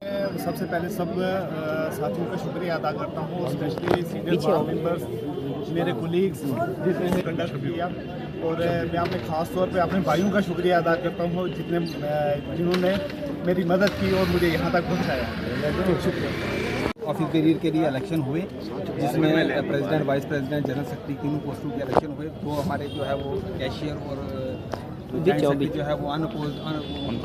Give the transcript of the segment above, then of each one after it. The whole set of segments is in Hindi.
सबसे पहले सब साथियों का शुक्रिया अदा करता हूँ, स्पेशली सीनियर बोर्ड मेंबर्स, मेरे कोलीग्स जिन्होंने कंडक्ट किया, और मैं अपने ख़ास तौर पे अपने भाइयों का शुक्रिया अदा करता हूँ जिन्होंने मेरी मदद की और मुझे यहाँ तक पहुँचाया। शुक्रिया। ऑफिस बेरियर के लिए इलेक्शन हुए, जिसमें president, vice president, general secretary तीनों पोस्टों के इलेक्शन हुए। दो हमारे जो है वो कैशियर और जो है वो अनअपोज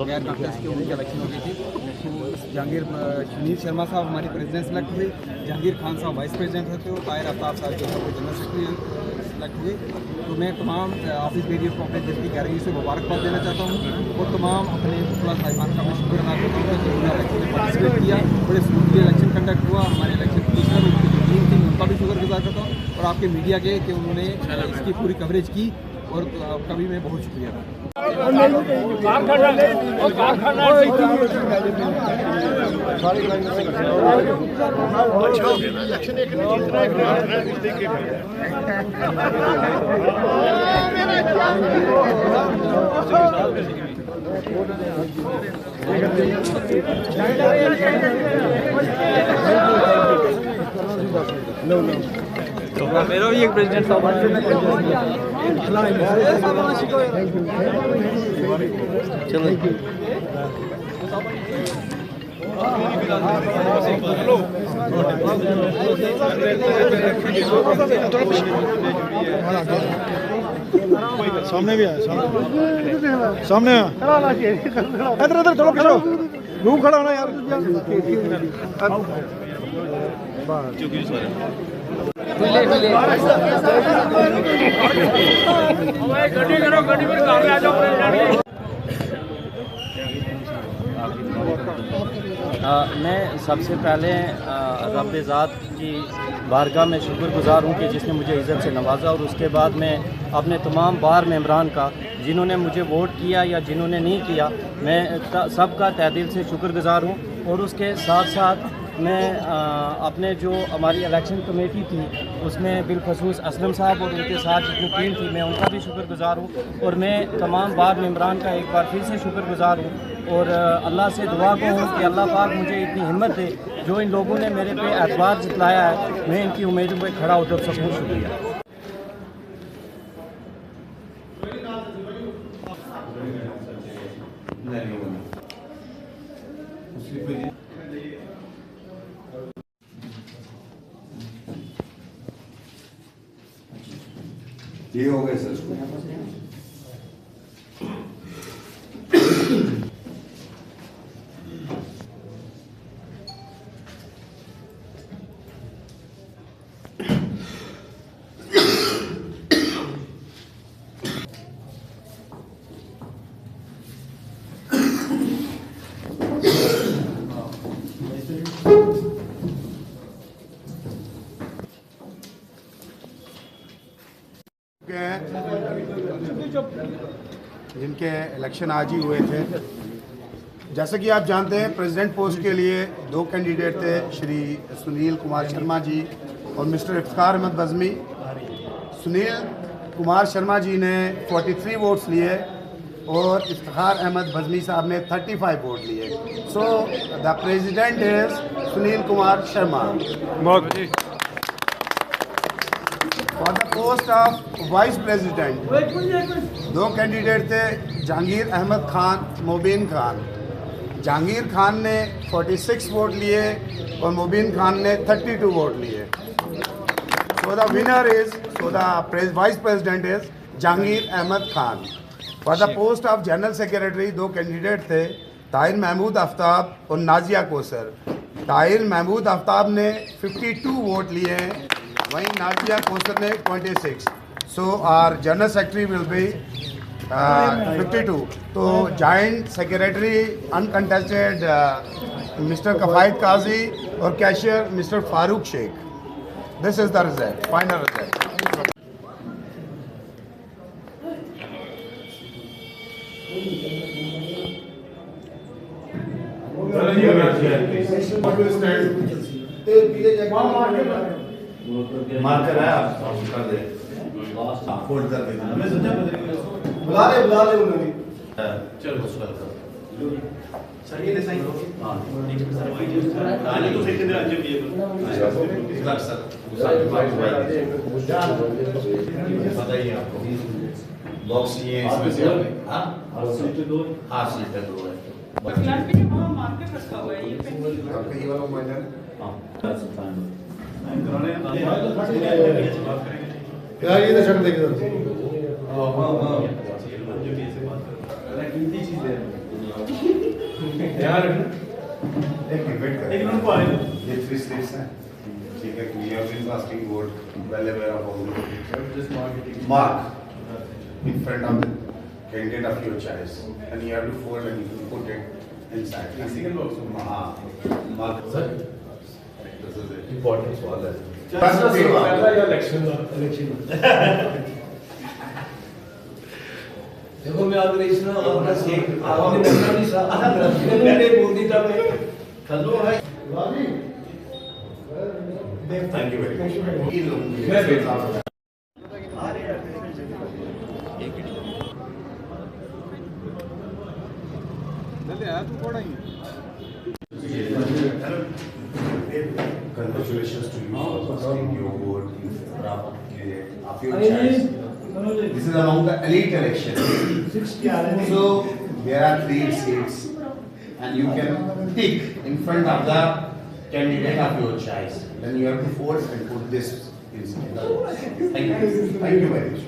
गैर कांटेस्ट के उनके इलेक्शन हो गए थे। तो जहांगीर सुनील शर्मा साहब हमारे प्रेसिडेंट सेलेक्ट हुए, जहांगीर खान साहब वाइस प्रेसिडेंट होते हो, ताहिर आफ्ताब साहब जो है वो जनरल सेक्रेटरी सेलेक्ट हुए। तो मैं तमाम ऑफिस बेरियर को अपने दिल की गहराई से मुबारकबाद देना चाहता हूँ और तमाम अपने मुखला साहिबान का मैं शुक्र अदा करता हूँ कि उन्होंने इलेक्शन में पार्टिसिपेट किया। बड़े स्मूथली इलेक्शन कंडक्ट हुआ। हमारे इलेक्शन कमिश्नर उनकी जो टीम थी उनका भी शुक्रगुजार करता हूँ और आपके मीडिया के कि उन्होंने इसकी पूरी कवरेज की, और आपका भी मैं बहुत शुक्रिया अदा मेरा भी एक प्रेसिडेंट साहब चलो सामने भी आया, सामने इधर इधर चलो खड़ो, रूम खड़ा होना यार। मैं सबसे पहले रब्बे ज़ात की बारगाह में शुक्रगुजार हूँ कि जिसने मुझे इज़्ज़त से नवाजा, और उसके बाद मैं अपने तमाम बार मेंबरान का जिन्होंने मुझे वोट किया या जिन्होंने नहीं किया, मैं सबका तहे दिल से शुक्रगुजार हूँ। और उसके साथ साथ मैं अपने जो हमारी इलेक्शन कमेटी थी उसमें बिलखसूस असलम साहब और उनके साथ जितनी टीम थी, मैं उनका भी शुक्रगुजार हूँ। और मैं तमाम बार मेंबरान का एक बार फिर से शुक्रगुजार हूँ और अल्लाह से दुआ को हूँ कि अल्लाह पाक मुझे इतनी हिम्मत दे, जो इन लोगों ने मेरे पे एतबार जताया है, मैं इनकी उम्मीदों पर खड़ा उतर सकूँ। शुक्रिया। ये हो गए सर। जिनके इलेक्शन आज ही हुए थे। जैसे कि आप जानते हैं, प्रेसिडेंट पोस्ट के लिए दो कैंडिडेट थे, श्री सुनील कुमार शर्मा जी और मिस्टर इफ्तिखार अहमद बज़मी। सुनील कुमार शर्मा जी ने 43 वोट्स लिए और इफ्तिखार अहमद बज़मी साहब ने 35 वोट लिए। So the president is Sunil Kumar Sharma. For the post of vice president दो कैंडिडेट थे, जहांगीर अहमद खान, मुबीन खान। जहांगीर खान ने 46 वोट लिए और मुबीन खान ने 32 वोट लिए। So the winner is, so the vice president is Jahangir Ahmed Khan. For the post of general secretary दो कैंडिडेट थे, ताहिर महमूद आफ्ताब और नाजिया कौसर। ताहिर महमूद आफ्ताब ने 52 वोट लिए हैं, वहीं नाजिया कौसर ने 26। So our general secretary will be 52। तो joint secretary uncontested mister Kafayat Kazi और cashier mister Farooq Shaikh. This is the result, final result. Marker है, आप कर दे, फोल्ड कर दे। बुला ले उन्होंने। चलो उसका बताइए आपको बॉक्स ये इसमें से हाँ सीट पे 2 है। आपका ये वाला मोबाइल है हाँ यार ये तो छट देखे ये 3 स्टेट्स हैं ठीक है we have been casting vote well aware of all mark in front of the candidate of your choice and you have to fold and you put it inside single box mark sir this is it important सवाल है पहला इलेक्शन देखो मैं अगर इसमें अपना से आपने बनना नहीं सा मैंने बोल दी था मैं हेलो भाई thank you very much Congratulations to you for casting your vote of your choice. This is among the elite election. So there are 3 seats and you can tick in front of the candidate of your choice. Then you have to fold and put this inside. Thank you. Thank you very much.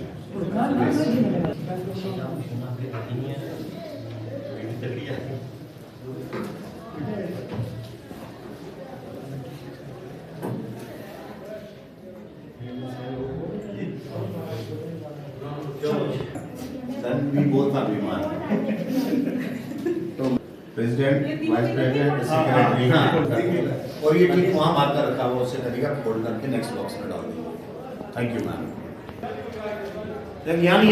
Then we both are Viman. तो प्रेसिडेंट, वाइस प्रेसिडेंट, सेक्रेटरी और ये ठीक वहाँ मार्क कर रखा हुआ उसे करिएगा फोल्ड करके नेक्स्ट बॉक्स में डाल दीजिए। Thank you ma'am. यहाँ नहीं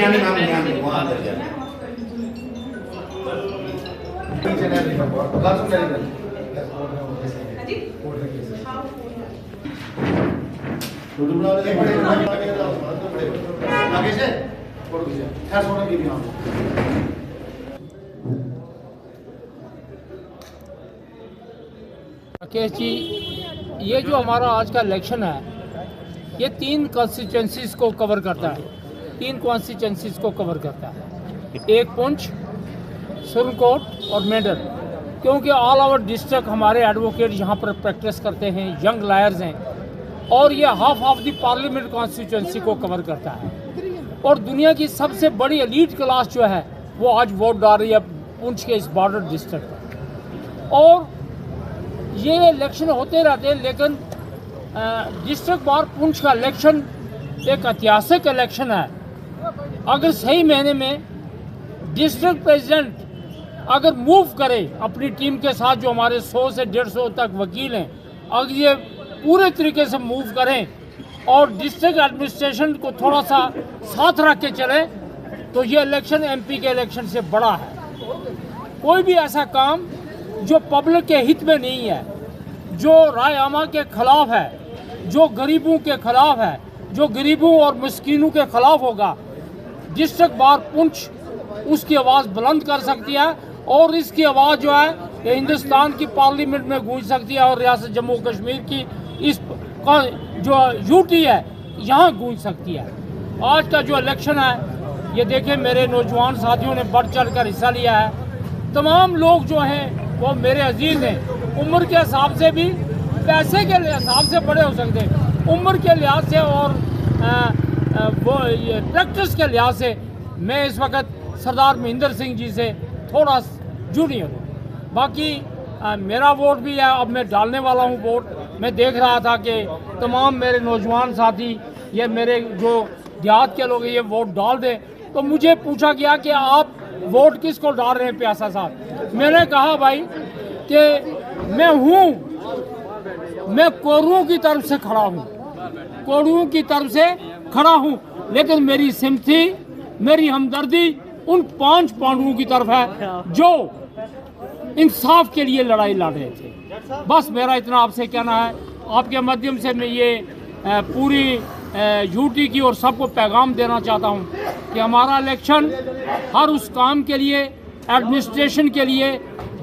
वहाँ अंदर जाना। आगे से राकेश जी, ये जो हमारा आज का इलेक्शन है ये 3 कॉन्स्टिट्यूंसीज को कवर करता है। 3 कॉन्स्टिट्यूंसीज को कवर करता है, एक पुंछ, सुरकोट और मेडल। क्योंकि ऑल ओवर डिस्ट्रिक्ट हमारे एडवोकेट यहाँ पर प्रैक्टिस करते हैं, यंग लायर्स हैं, और ये half of the parliament constituency को कवर करता है। और दुनिया की सबसे बड़ी एलीट क्लास जो है वो आज वोट डाल रही है पुंछ के इस बॉर्डर डिस्ट्रिक्ट पर। और ये इलेक्शन होते रहते हैं, लेकिन डिस्ट्रिक्ट बार पुंछ का इलेक्शन एक ऐतिहासिक इलेक्शन है। अगर सही महीने में डिस्ट्रिक्ट प्रेसिडेंट अगर मूव करे अपनी टीम के साथ, जो हमारे 100 से 150 तक वकील हैं, अगर ये पूरे तरीके से मूव करें और डिस्ट्रिक्ट एडमिनिस्ट्रेशन को थोड़ा सा साथ रख के चले, तो ये इलेक्शन एमपी के इलेक्शन से बड़ा है। कोई भी ऐसा काम जो पब्लिक के हित में नहीं है, जो राय आमा के खिलाफ है, जो गरीबों के खिलाफ है, जो गरीबों और मिस्कीनों के खिलाफ होगा, डिस्ट्रिक्ट बार पुंछ उसकी आवाज़ बुलंद कर सकती है। और इसकी आवाज़ जो है ये हिंदुस्तान की पार्लियामेंट में गूंज सकती है और रियासत जम्मू कश्मीर की इस जो यूटी है यहाँ गूंज सकती है। आज का जो इलेक्शन है ये देखें, मेरे नौजवान साथियों ने बढ़ चढ़ कर हिस्सा लिया है। तमाम लोग जो हैं वो मेरे अजीज़ हैं, उम्र के हिसाब से भी, पैसे के हिसाब से बड़े हो सकते हैं, उम्र के लिहाज से और वो प्रैक्टिस के लिहाज से मैं इस वक्त सरदार महेंद्र सिंह जी से थोड़ा जूनियर हूँ। बाकी मेरा वोट भी है, अब मैं डालने वाला हूँ वोट। मैं देख रहा था कि तमाम मेरे नौजवान साथी, ये मेरे जो देहात के लोग ये वोट डाल दें, तो मुझे पूछा गया कि आप वोट किसको डाल रहे हैं प्यासा साहब। मैंने कहा भाई कि मैं कोरुओं की तरफ से खड़ा हूँ, कोरुओं की तरफ से खड़ा हूँ, लेकिन मेरी सिम्पथी, मेरी हमदर्दी उन 5 पांडवों की तरफ है जो इंसाफ के लिए लड़ाई लड़ रहे थे। बस मेरा इतना आपसे कहना है। आपके माध्यम से मैं ये पूरी यूटी की और सबको पैगाम देना चाहता हूँ कि हमारा इलेक्शन हर उस काम के लिए एडमिनिस्ट्रेशन के लिए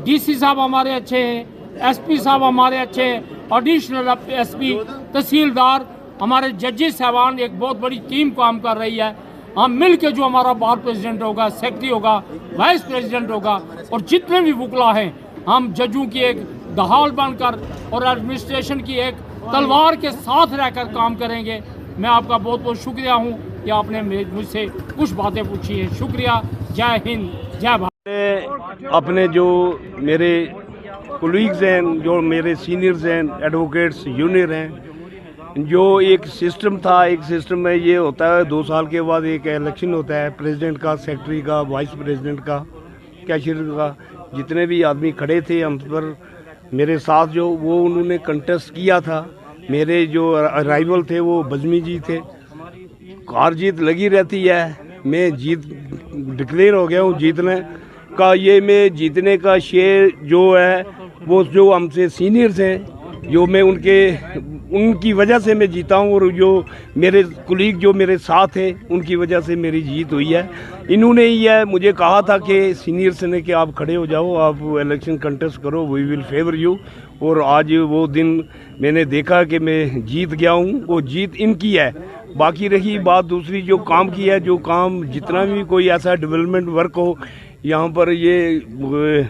डीसी साहब हमारे अच्छे हैं, एसपी साहब हमारे अच्छे हैं, एडिशनल एसपी, तहसीलदार, हमारे जजेस साहबान, एक बहुत बड़ी टीम काम कर रही है। हम मिल के जो हमारा बार प्रेसिडेंट होगा, सेक्रेटरी होगा, वाइस प्रेसिडेंट होगा और जितने भी वकला हैं, हम जजों की एक ढाल बनकर और एडमिनिस्ट्रेशन की एक तलवार के साथ रहकर काम करेंगे। मैं आपका बहुत बहुत शुक्रिया हूँ कि आपने मुझसे कुछ बातें पूछी हैं। शुक्रिया। जय हिंद, जय भारत। अपने जो मेरे कोलीग्स हैं, जो मेरे सीनियर्स हैं, एडवोकेट्स जूनियर हैं, जो एक सिस्टम था, एक सिस्टम में ये होता है 2 साल के बाद एक इलेक्शन होता है प्रेसिडेंट का, सेक्रेटरी का, वाइस प्रेसिडेंट का, कैशियर का। जितने भी आदमी खड़े थे हम पर मेरे साथ जो वो उन्होंने कंटेस्ट किया था। मेरे जो राइवल थे वो बजमी जी थे। हार जीत लगी रहती है, मैं जीत डिक्लेयर हो गया हूँ जीतने का। ये मैं जीतने का श्रेय जो है वो जो हमसे सीनियर्स हैं, जो मैं उनकी वजह से मैं जीता हूँ, और जो मेरे कुलीग जो मेरे साथ हैं उनकी वजह से मेरी जीत हुई है। इन्होंने ही है मुझे कहा था कि सीनियर्स ने कि आप खड़े हो जाओ, आप इलेक्शन कंटेस्ट करो, वी विल फेवर यू। और आज वो दिन मैंने देखा कि मैं जीत गया हूँ, वो जीत इनकी है। बाकी रही बात दूसरी जो काम की है, जो काम जितना भी कोई ऐसा डेवलपमेंट वर्क हो यहाँ पर, ये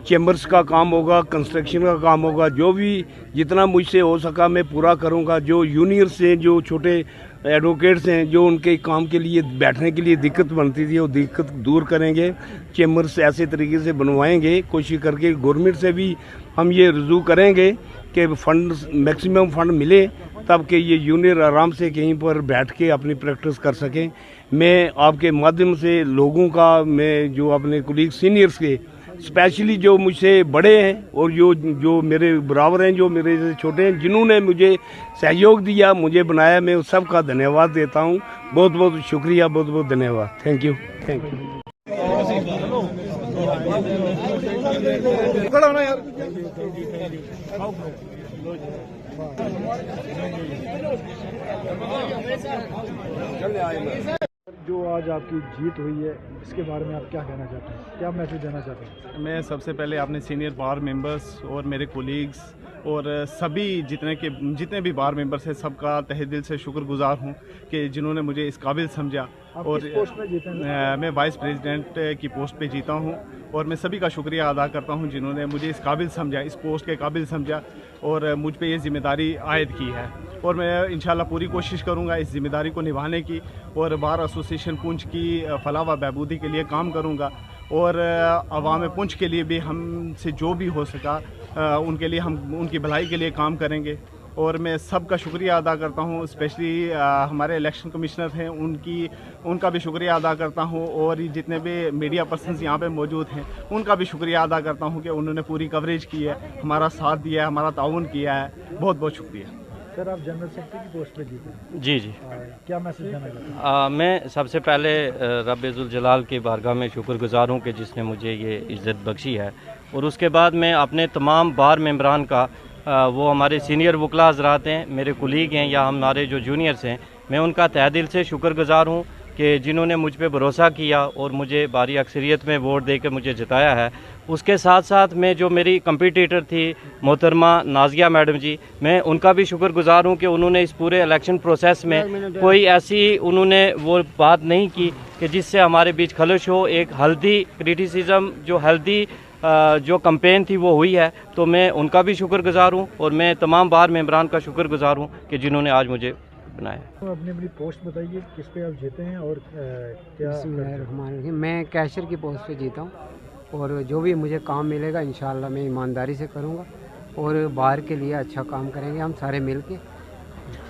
चैम्बर्स का काम होगा, कंस्ट्रक्शन का काम होगा, जो भी जितना मुझसे हो सका मैं पूरा करूंगा। जो जूनियर्स हैं, जो छोटे एडवोकेट्स हैं, जो उनके काम के लिए बैठने के लिए दिक्कत बनती थी, वो दिक्कत दूर करेंगे। चैम्बर्स ऐसे तरीके से बनवाएंगे, कोशिश करके गवर्नमेंट से भी हम ये रुजू करेंगे कि फंड मैक्सिमम फंड मिले, तब कि ये जूनियर आराम से कहीं पर बैठ के अपनी प्रैक्टिस कर सकें। मैं आपके माध्यम से लोगों का, मैं जो अपने कुलीग सीनियर्स के, स्पेशली जो मुझसे बड़े हैं और जो मेरे बराबर हैं, जो मेरे से छोटे हैं, जिन्होंने मुझे सहयोग दिया, मुझे बनाया, मैं उस सब का धन्यवाद देता हूं। बहुत बहुत शुक्रिया, बहुत बहुत धन्यवाद। Thank you, thank you. जो आज आपकी जीत हुई है, इसके बारे में आप क्या कहना चाहते हैं, क्या मैसेज देना चाहते हैं? मैं सबसे पहले अपने सीनियर बार मेंबर्स और मेरे कोलीग्स और सभी जितने भी बार मेंबर्स हैं, सबका तहे दिल से शुक्रगुजार हूं कि जिन्होंने मुझे इस काबिल समझा। और किस पोस्ट में जीते हैं? मैं वाइस प्रेसिडेंट की पोस्ट पे जीता हूं, और मैं सभी का शुक्रिया अदा करता हूं जिन्होंने मुझे इस काबिल समझा, इस पोस्ट के काबिल समझा और मुझ पे ये जिम्मेदारी आयद की है। और मैं इंशाल्लाह पूरी कोशिश करूंगा इस जिम्मेदारी को निभाने की, और बार एसोसिएशन पुंछ की फलाह व बहबूदी के लिए काम करूंगा, और अवाम पुंछ के लिए भी हमसे जो भी हो सका उनके लिए हम उनकी भलाई के लिए काम करेंगे। और मैं सबका शुक्रिया अदा करता हूँ, स्पेशली हमारे इलेक्शन कमिश्नर हैं उनका भी शुक्रिया अदा करता हूँ, और जितने भी मीडिया पर्सनस यहाँ पे मौजूद हैं उनका भी शुक्रिया अदा करता हूँ कि उन्होंने पूरी कवरेज की है, हमारा साथ दिया है, हमारा ताउन किया है। बहुत बहुत शुक्रिया। सर, आप जनरल सेक्रेटरी की पोस्ट पे जीते? जी जी। क्या मैसेज देना चाहते हैं? मैं सबसे पहले रब्बुल जलाल की बारगाह में शुक्रगुजार हूँ कि जिसने मुझे ये इज़्ज़त बख्शी है, और उसके बाद मैं अपने तमाम बार मेंबरान का, वो हमारे सीनियर वकला हज़रात हैं, मेरे कुलीग हैं, या हमारे जो जूनियर्स हैं, मैं उनका तहे दिल से शुक्रगुजार हूँ कि जिन्होंने मुझ पे भरोसा किया और मुझे भारी अक्सरियत में वोट देकर मुझे जिताया है। उसके साथ साथ मैं जो मेरी कंपटीटर थी मोहतरमा नाजिया मैडम जी, मैं उनका भी शुक्रगुजार हूँ कि उन्होंने इस पूरे इलेक्शन प्रोसेस में कोई ऐसी उन्होंने वो बात नहीं की कि जिससे हमारे बीच खलश हो। एक हेल्दी क्रिटिसिज्म, जो हेल्दी जो कंपेन थी वो हुई है, तो मैं उनका भी शुक्रगुजार हूँ, और मैं तमाम बार मेंबरान का शुक्रगुजार हूँ कि जिन्होंने आज मुझे बनाया। तो अपनी पोस्ट बताइए, किस पे आप जीते हैं और क्या? मैं कैशियर की पोस्ट पे जीता हूँ, और जो भी मुझे काम मिलेगा इंशाल्लाह मैं ईमानदारी से करूँगा, और बाहर के लिए अच्छा काम करेंगे हम सारे मिल के।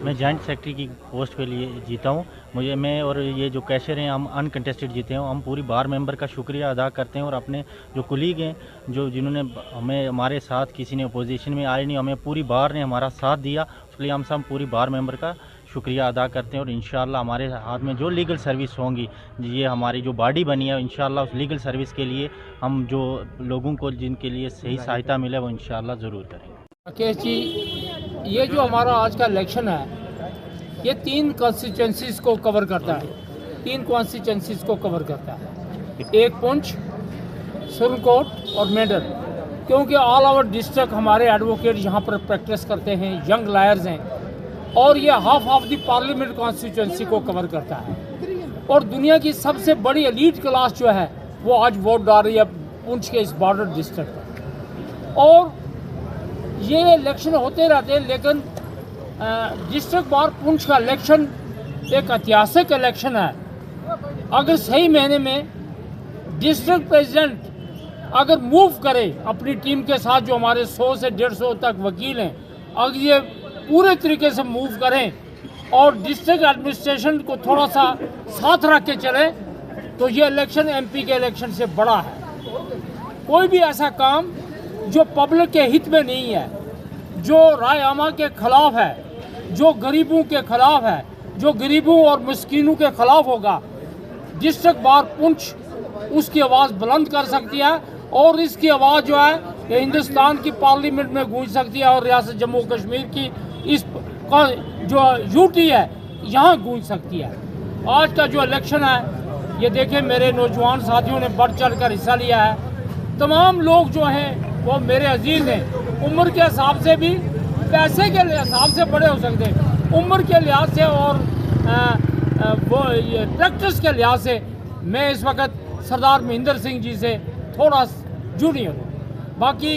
मैं जॉइंट सेक्रेटरी की पोस्ट पे लिए जीता हूँ। मैं और ये जो कैशियर हैं हम अनकंटेस्टेड जीते हैं। हम पूरी बार मेंबर का शुक्रिया अदा करते हैं, और अपने जो कुलीग हैं जिन्होंने हमें, हमारे साथ किसी ने अपोजिशन में आए नहीं, हमें पूरी बार ने हमारा साथ दिया, इसलिए हम सब पूरी बार मेंबर का शुक्रिया अदा करते हैं। और इंशाल्लाह हमारे हाथ में जो लीगल सर्विस होंगी, ये हमारी जो बॉडी बनी है, इंशाल्लाह उस लीगल सर्विस के लिए हम जो लोगों को जिनके लिए सही सहायता मिले वो इंशाल्लाह ज़रूर करेंगे। राकेश जी, ये जो हमारा आज का इलेक्शन है, ये 3 कॉन्स्टिट्यूंसीज़ को कवर करता है, 3 कॉन्स्टिट्यूंसीज़ को कवर करता है। एक पुंछ, सुरकोट और मेडल, क्योंकि ऑल ओवर डिस्ट्रिक्ट हमारे एडवोकेट यहाँ पर प्रैक्टिस करते हैं, यंग लायर्स हैं, और ये half of the parliament constituency को कवर करता है। और दुनिया की सबसे बड़ी एलीट क्लास जो है वो आज वोट डाल रही है पुंछ के इस बॉर्डर डिस्ट्रिक्ट पर। और ये इलेक्शन होते रहते हैं, लेकिन डिस्ट्रिक्ट बार पुंछ का इलेक्शन एक ऐतिहासिक इलेक्शन है। अगर सही महीने में डिस्ट्रिक्ट प्रेसिडेंट अगर मूव करे अपनी टीम के साथ, जो हमारे 100 से 150 तक वकील हैं, अगर ये पूरे तरीके से मूव करें और डिस्ट्रिक्ट एडमिनिस्ट्रेशन को थोड़ा सा साथ रख के चले, तो ये इलेक्शन एमपी के इलेक्शन से बड़ा है। कोई भी ऐसा काम जो पब्लिक के हित में नहीं है, जो राय आमा के खिलाफ है, जो गरीबों के खिलाफ है, जो गरीबों और मिस्कीनों के खिलाफ होगा, डिस्ट्रिक्ट बार पुंछ उसकी आवाज़ बुलंद कर सकती है। और इसकी आवाज़ जो है ये हिंदुस्तान की पार्लियामेंट में गूंज सकती है और रियासत जम्मू कश्मीर की इस जो यूटी है यहाँ गूंज सकती है। आज का जो इलेक्शन है ये देखें, मेरे नौजवान साथियों ने बढ़ चढ़ कर हिस्सा लिया है। तमाम लोग जो हैं वो मेरे अजीज़ हैं, उम्र के हिसाब से भी, पैसे के हिसाब से बड़े हो सकते हैं, उम्र के लिहाज से और वो ये प्रैक्टिस के लिहाज से मैं इस वक्त सरदार महेंद्र सिंह जी से थोड़ा जूनियर हूँ। बाकी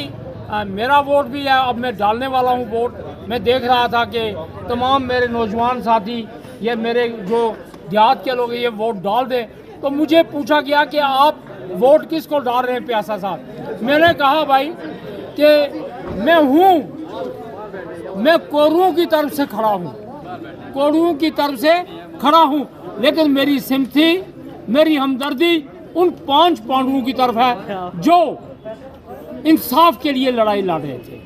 मेरा वोट भी है, अब मैं डालने वाला हूँ वोट। मैं देख रहा था कि तमाम मेरे नौजवान साथी, ये मेरे जो देहात के लोग ये वोट डाल दें, तो मुझे पूछा गया कि आप वोट किसको डाल रहे हैं प्यासा साहब। मैंने कहा भाई कि मैं कोरुओं की तरफ से खड़ा हूँ, कोरुओं की तरफ से खड़ा हूँ, लेकिन मेरी सिम्पथी, मेरी हमदर्दी उन 5 पांडवों की तरफ है जो इंसाफ के लिए लड़ाई लड़ रहे थे।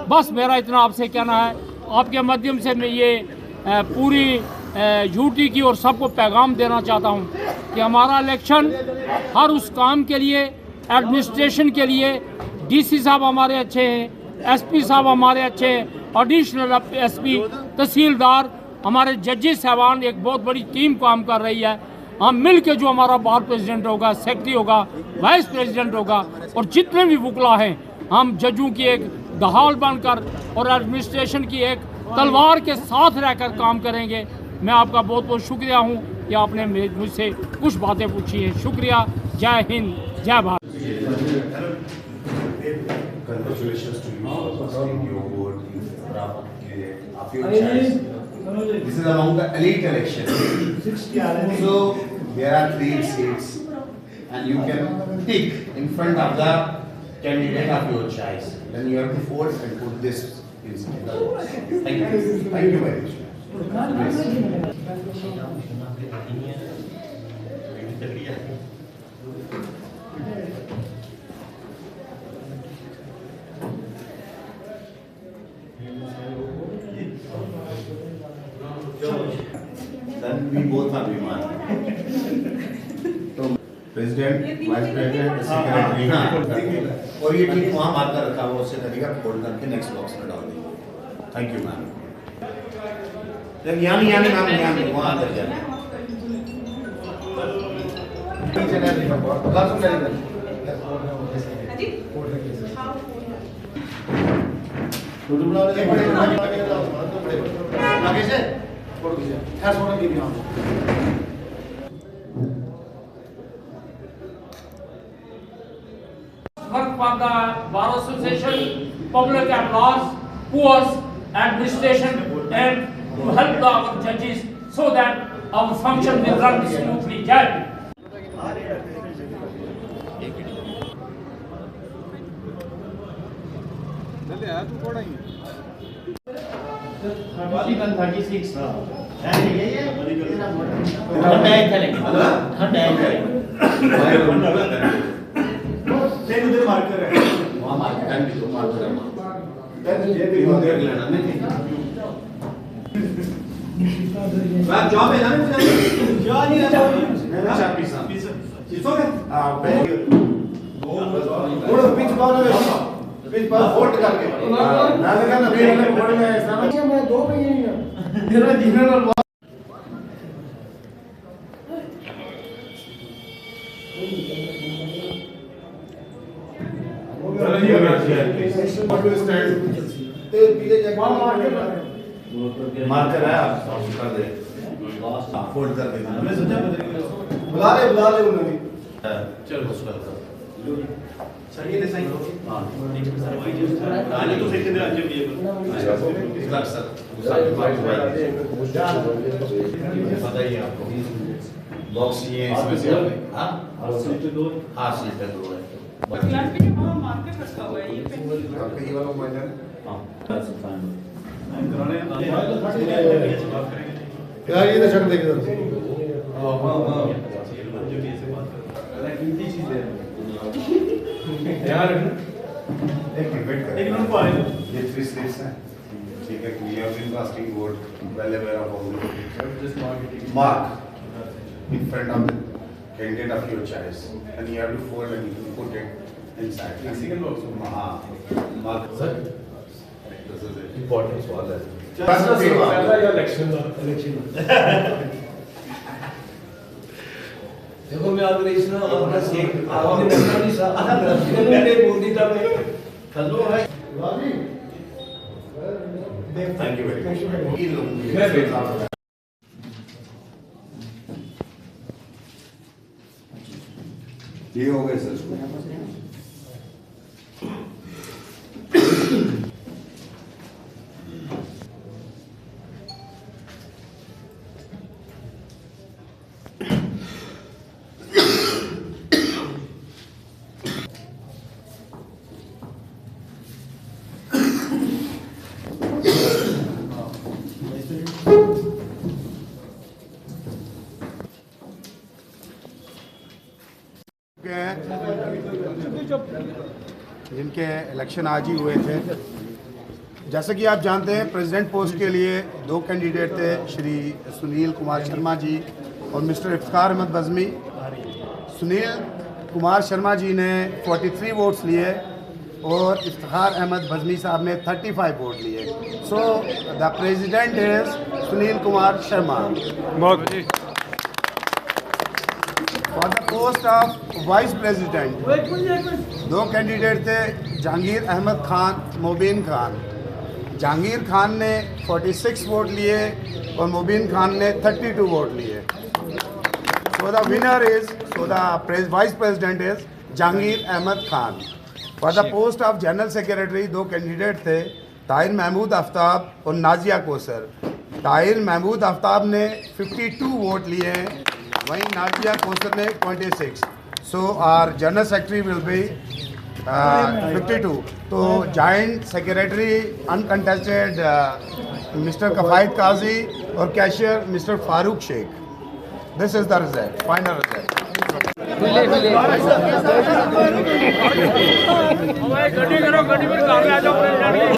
बस मेरा इतना आपसे कहना है। आपके माध्यम से मैं ये पूरी यूटी की और सबको पैगाम देना चाहता हूँ कि हमारा इलेक्शन हर उस काम के लिए, एडमिनिस्ट्रेशन के लिए, डीसी साहब हमारे अच्छे हैं, एसपी साहब हमारे अच्छे हैं, एडिशनल एसपी, तहसीलदार, हमारे जजेस साहबान, एक बहुत बड़ी टीम काम कर रही है। हम मिल के जो हमारा बार प्रेसिडेंट होगा, सेक्रेटरी होगा, वाइस प्रेसिडेंट होगा और जितने भी वकला हैं, हम जजों की एक दहाल बनकर और एडमिनिस्ट्रेशन की एक तलवार के साथ रहकर काम करेंगे। मैं आपका बहुत बहुत शुक्रिया हूँ कि आपने मुझसे कुछ बातें पूछी हैं। शुक्रिया। जय हिंद, जय Bharat. This is among the elite election. So there are 3 seats, and you can tick in front of the candidate of your choice. Then you have to fold and put this inside the box. Thank you. Thank you very much. Then we both are Viman. तो प्रेसिडेंट, वाइस प्रेसिडेंट, सेक्रेटरी, और ये ठीक वहाँ मार्क कर रखा हुआ, उससे करेगा, फोल्ड करके नेक्स्ट बॉक्स में डाल देंगे। Thank you ma'am. यानी वहाँ अंदर जाए। Work for the Bar Association, public applause, poor administration, and to help our judges so that our function will run smoothly. Jai. वालीगंज 36 third diet करेंगे, थर्ड डाइट करेंगे। नहीं उधर मार्कर है, वहाँ मार्कर है, भी तो मार्कर है, ये भी हो देख लेना नहीं। बात जॉब है ना, जॉब नहीं है, मेरा चापी साहब, चीज़ों में, वो पिच बॉल है, पिच बॉल फोल्ड करके, ना देखा ना मेरे बोर्ड में समझ में 2 पे ही नहीं, मेरा जीवन मार्कर है आप कर दे फोल्ड कर दे बुला ले उन्होंने चलो उसका सर ये साइन हां आने तो सेकंड राज्य भी इधर सर बताइए आपको बॉक्स ये इसमें से हां सीट 2 हां सीट 2 है मार्केट रखा हुआ है ये ये वाला माइनर हां यार ये तो छक देंगे यार एक वेट कर लेकिन उनको आए ये 3 स्टेप्स हैं ठीक है we have been casting vote well aware of all mark in front of the candidate of your choice and you have to fold and you put it inside second box mark sir this is it important सवाल है इलेक्शन देखो मैं अगर इसना अपना से आपने बनना नहीं सा आधा मैंने बोल दी था मैं हेलो है थैंक यू वेरी मच ये हो गए सर जिनके इलेक्शन आज ही हुए थे। जैसे कि आप जानते हैं प्रेसिडेंट पोस्ट के लिए 2 कैंडिडेट थे, श्री सुनील कुमार शर्मा जी और मिस्टर इफ्तिखार अहमद बज़मी। सुनील कुमार शर्मा जी ने 43 वोट्स लिए और इफ्तिखार अहमद बज़मी साहब ने 35 वोट लिए। So the president is Sunil Kumar Sharma. For the post of vice president 2 candidate थे, जहांगीर अहमद खान, मुबीन खान। जहांगीर खान ने 46 वोट लिए और मुबीन खान ने 32 वोट लिए। So the winner is the vice president is Jahangir Ahmed Khan. For the post of general secretary 2 candidate थे, ताहिर महमूद आफ्ताब और नाजिया कौसर। ताहिर महमूद आफ्ताब ने 52 वोट लिए हैं, वहीं नाजिया कौसर ने 26। So our general secretary will be 52। तो joint secretary uncontested mister Kafayat Kazi और cashier mister Farooq Shaikh. This is the result, final result.